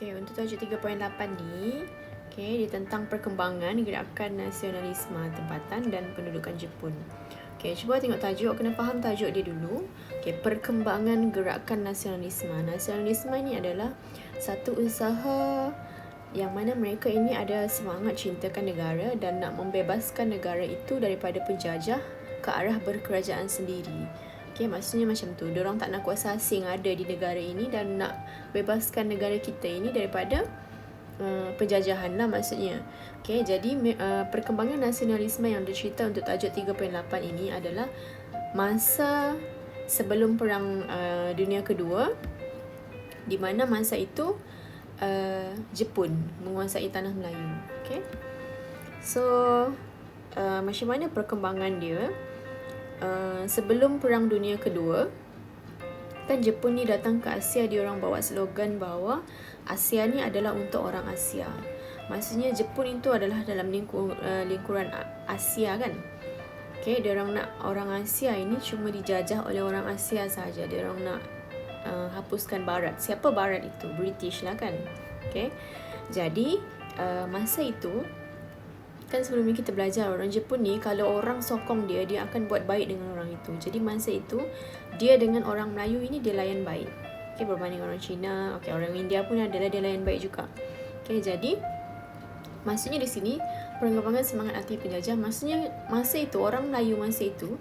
Okay, untuk tajuk 3.8 ni, dia tentang perkembangan gerakan nasionalisme tempatan dan pendudukan Jepun. Cuba tengok tajuk, kena faham tajuk dia dulu. Perkembangan gerakan nasionalisme. Nasionalisme ni adalah satu usaha yang mana mereka ini ada semangat cintakan negara dan nak membebaskan negara itu daripada penjajah ke arah berkerajaan sendiri. Maksudnya macam tu. Diorang tak nak kuasa asing ada di negara ini dan nak bebaskan negara kita ini daripada penjajahan lah maksudnya. Jadi perkembangan nasionalisme yang dicerita untuk tajuk 3.8 ini adalah masa sebelum Perang Dunia Kedua, di mana masa itu Jepun menguasai tanah Melayu. So macam mana perkembangan dia? Sebelum Perang Dunia Kedua, kan Jepun ni datang ke Asia, dia orang bawa slogan bahawa Asia ni adalah untuk orang Asia. Maksudnya Jepun itu adalah dalam lingkuran Asia kan. Dia orang nak orang Asia ini cuma dijajah oleh orang Asia saja. Dia orang nak hapuskan Barat. Siapa Barat itu? British lah kan. Jadi masa itu kan sebelum ni kita belajar orang Jepun ni kalau orang sokong dia akan buat baik dengan orang itu. Jadi masa itu dia dengan orang Melayu ini dia layan baik. Berbanding orang Cina, orang India pun adalah dia layan baik juga. Jadi maksudnya di sini perkembangan semangat anti penjajah, maksudnya masa itu orang Melayu masa itu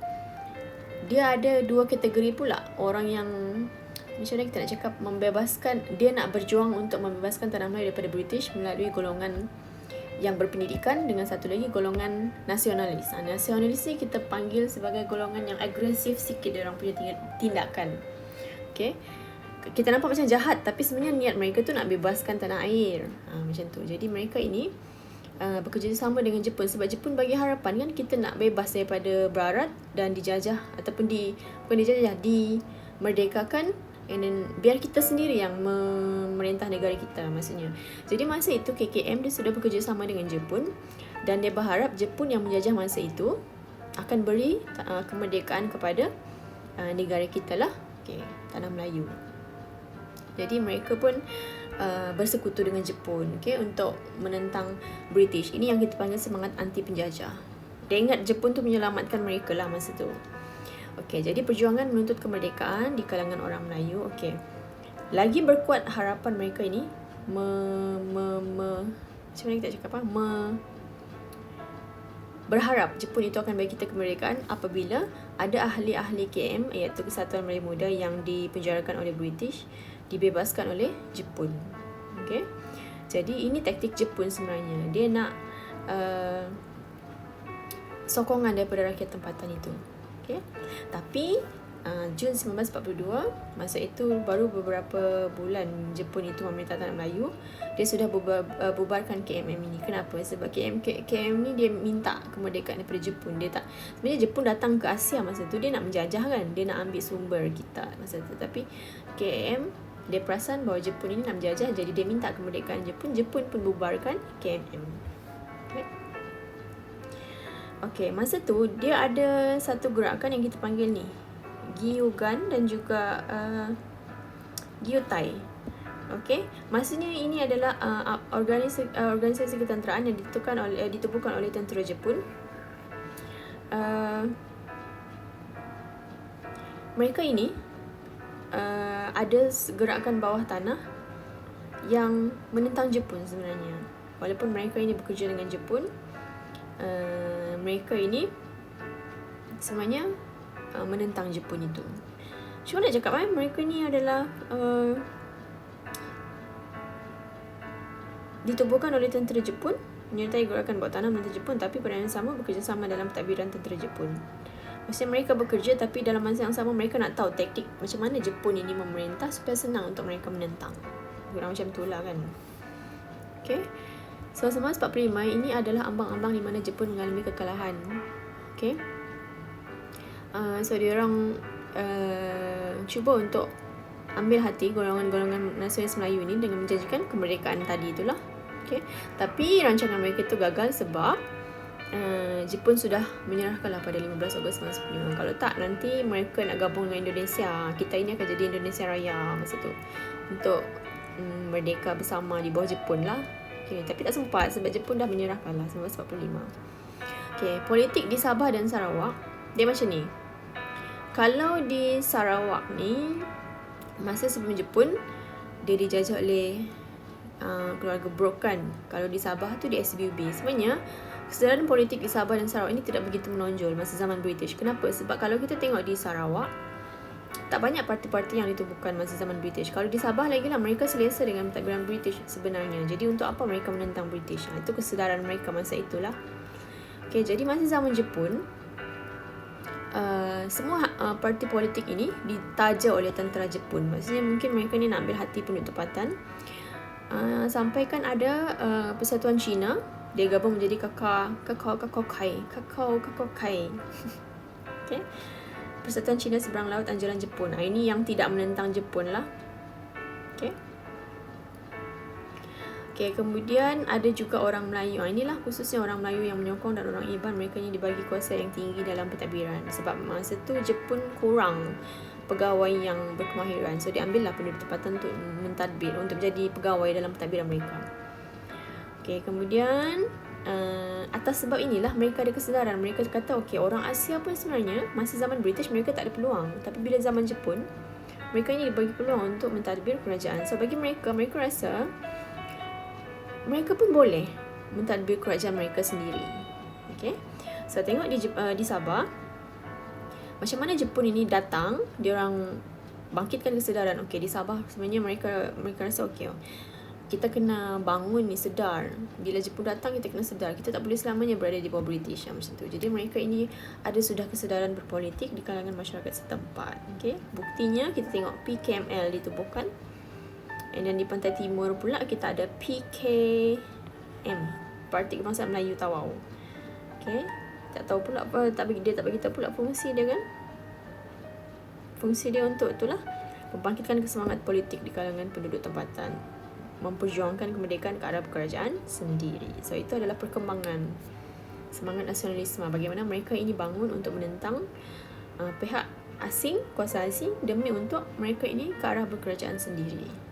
dia ada dua kategori pula. Orang yang macam mana kita nak cakap, membebaskan, dia nak berjuang untuk membebaskan tanah Melayu daripada British melalui golongan yang berpendidikan, dengan satu lagi golongan nasionalis. Nasionalis ni kita panggil sebagai golongan yang agresif sikit dia orang punya tindakan. Kita nampak macam jahat tapi sebenarnya niat mereka tu nak bebaskan tanah air. Macam tu. Jadi mereka ini bekerjasama dengan Jepun sebab Jepun bagi harapan kan kita nak bebas daripada Barat dan dijajah ataupun dimerdekakan, and then biar kita sendiri yang memerintah negara kita maksudnya. Jadi masa itu KKM dia sudah bekerjasama dengan Jepun dan dia berharap Jepun yang menjajah masa itu akan beri kemerdekaan kepada negara kita lah, tanah Melayu. Jadi mereka pun bersekutu dengan Jepun untuk menentang British. Ini yang kita panggil semangat anti penjajah. Dia ingat Jepun tu menyelamatkan mereka lah masa tu. Jadi perjuangan menuntut kemerdekaan di kalangan orang Melayu. Lagi berkuat harapan mereka ini macam mana kita cakap berharap Jepun itu akan bagi kita kemerdekaan apabila ada ahli-ahli KM, iaitu Kesatuan Melayu Muda yang dipenjarakan oleh British dibebaskan oleh Jepun. Jadi ini taktik Jepun sebenarnya. Dia nak sokongan daripada rakyat tempatan itu. Tapi Jun 1942, masa itu baru beberapa bulan Jepun itu memerintah tanah Melayu, dia sudah bubarkan KMM ini. Kenapa? Sebab KM ni dia minta kemerdekaan daripada Jepun. Sebenarnya Jepun datang ke Asia masa tu, dia nak menjajah kan, dia nak ambil sumber kita masa tu. Tapi KM dia perasan bahawa Jepun ini nak menjajah, jadi dia minta kemerdekaan Jepun. Jepun pun bubarkan KMM. Masa tu dia ada satu gerakan yang kita panggil ni Gyugan dan juga Gyutai. Maksudnya ini adalah organisasi ketenteraan yang ditubuhkan oleh tentera Jepun. Mereka ini ada gerakan bawah tanah yang menentang Jepun sebenarnya. Walaupun mereka ini bekerja dengan Jepun, mereka ini semuanya menentang Jepun itu. Cuma nak cakap mereka ni adalah ditubuhkan oleh tentera Jepun, menyertai gerakan bawah tanah menentang Jepun, tapi pada yang sama bekerjasama dalam tadbiran tentera Jepun. Maksudnya mereka bekerja tapi dalam masa yang sama mereka nak tahu taktik macam mana Jepun ini memerintah supaya senang untuk mereka menentang. Kurang macam itulah kan. So 1945 ini adalah ambang-ambang di mana Jepun mengalami kekalahan. So dia orang cuba untuk ambil hati golongan-golongan nasionalis Melayu ini dengan menjanjikan kemerdekaan tadi itulah. Tapi rancangan mereka itu gagal sebab Jepun sudah menyerahkanlah pada 15 Ogos 1945. Kalau tak, nanti mereka nak gabung dengan Indonesia. Kita ini akan jadi Indonesia Raya masa tu. Untuk merdeka bersama di bawah Jepun lah. Okay, tapi tak sempat sebab Jepun dah menyerahkan lah 1945. Okay, politik di Sabah dan Sarawak dia macam ni. Kalau di Sarawak ni, masa sebelum Jepun dia dijajah oleh keluarga Brooke kan. Kalau di Sabah tu di SBUB. Sebenarnya kesedaran politik di Sabah dan Sarawak ini tidak begitu menonjol masa zaman British. Kenapa? Sebab kalau kita tengok di Sarawak, tak banyak parti-parti yang ditubuhkan masa zaman British. Kalau di Sabah lagi lah, mereka selesa dengan pentadbiran British sebenarnya. Jadi untuk apa mereka menentang British? Itu kesedaran mereka masa itulah. Okay, jadi masa zaman Jepun, semua parti politik ini ditaja oleh tentera Jepun. Maksudnya mungkin mereka ni nak ambil hati penduduk tempatan. Sampai kan ada Persatuan Cina, dia gabung menjadi Kakao Kai. Okay. Persatuan Cina Seberang Laut Anjuran Jepun. Ini yang tidak menentang Jepun lah. Okay. Okay, kemudian ada juga orang Melayu. Inilah khususnya orang Melayu yang menyokong dan orang Iban. Mereka ni dibagi kuasa yang tinggi dalam pentadbiran. Sebab masa tu Jepun kurang pegawai yang berkemahiran. So diambillah penduduk tempatan untuk mentadbir, untuk jadi pegawai dalam pentadbiran mereka. Okay, kemudian atas sebab inilah mereka ada kesedaran. Mereka kata okay, orang Asia pun sebenarnya masa zaman British mereka tak ada peluang. Tapi bila zaman Jepun, mereka ni dibagi peluang untuk mentadbir kerajaan. So bagi mereka, mereka rasa mereka pun boleh mentadbir kerajaan mereka sendiri. Okay. So tengok di Sabah, macam mana Jepun ini datang, dia orang bangkitkan kesedaran. Okay, di Sabah sebenarnya mereka rasa okay, kita kena bangun ni sedar. Bila Jepun datang, kita kena sedar. Kita tak boleh selamanya berada di bawah British macam tu. Jadi mereka ini ada sudah kesedaran berpolitik di kalangan masyarakat setempat. Okay. Buktinya kita tengok PKML ditubuhkan. And then di Pantai Timur pula kita ada PKM, Parti Kebangsaan Melayu Tawau. Okay. Tak tahu pula apa, dia tak bagi tahu pula fungsi dia kan. Fungsi dia untuk itulah membangkitkan kesemangat politik di kalangan penduduk tempatan, memperjuangkan kemerdekaan ke arah kerajaan sendiri. So itu adalah perkembangan semangat nasionalisme, bagaimana mereka ini bangun untuk menentang pihak asing, kuasa asing, demi untuk mereka ini ke arah berkerajaan sendiri.